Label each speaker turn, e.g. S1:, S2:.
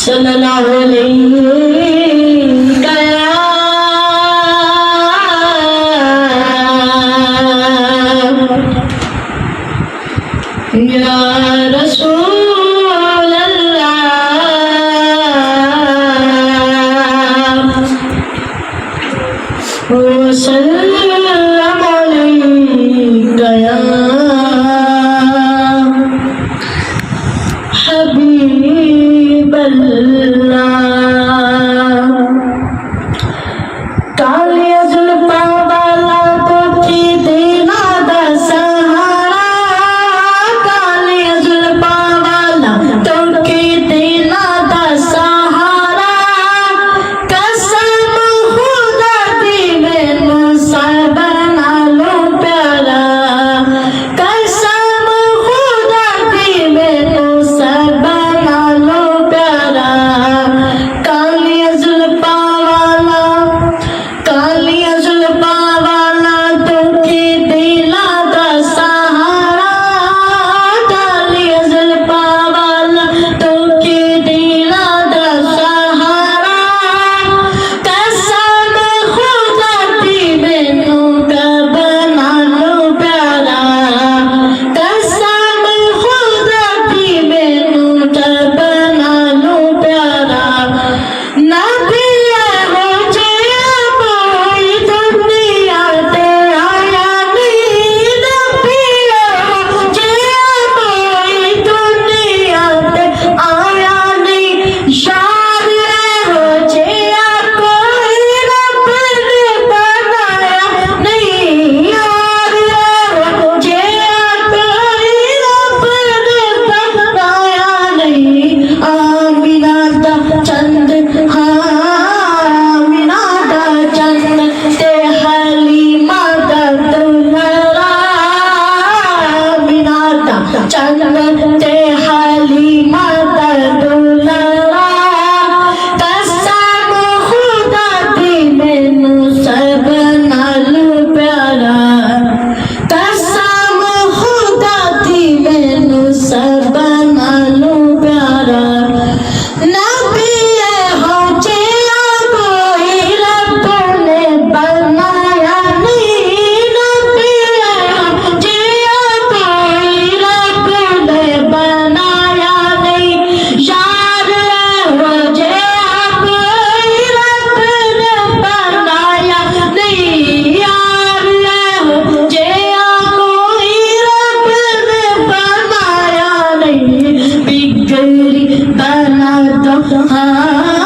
S1: सल्लल्लाहु अलैहि या रसूल अल्लाह वसल्लम अलैका या हबीब अल्लाह। कालिया जुल्फा वाला तो की देना दा सहारा, कालिया जुल्फा वाला तो की देना दा सहारा। कसम खुदा दी मैनू सब नालों प्यारा, कसम खुदा दी मैनू सब नालों प्यारा। कालिया जुल्फा वाला, कालिया जुल्फा वाला तो की दिला दा सहारा, कालिया जुल्फा वाला तो की दिला दा सहारा। कसम खुदा दी मैनू कब नालो प्यारा, कसम खुदा दी मैनू कब नालो प्यारा। नबी हो जिया कोई दुनिया ते आया नहीं, नबी हो जिया कोई दुनिया ते आया नहीं। शान हो जिया कोई रब ने बनाया नहीं, यार हो जिया कोई रब ने बनाया नहीं। आमिना दा चंद, आमिना दा चंद ते हलीमा दा दुलरा, आमिना दा चंद ते हलीमा दा दुलरा। कसम खुदा दी मैनू सब नालू प्यारा, कसम खुदा दी मैनू सब नालू प्यारा। नबी हो जिया कोई रब ने बनाया नहीं, नबी हो जिया कोई रब ने बनाया नहीं। यार हो जिया कोई रब ने बनाया नहीं, यार हो जिया कोई रब ने बनाया नहीं। बिगड़ी बना दो हाँ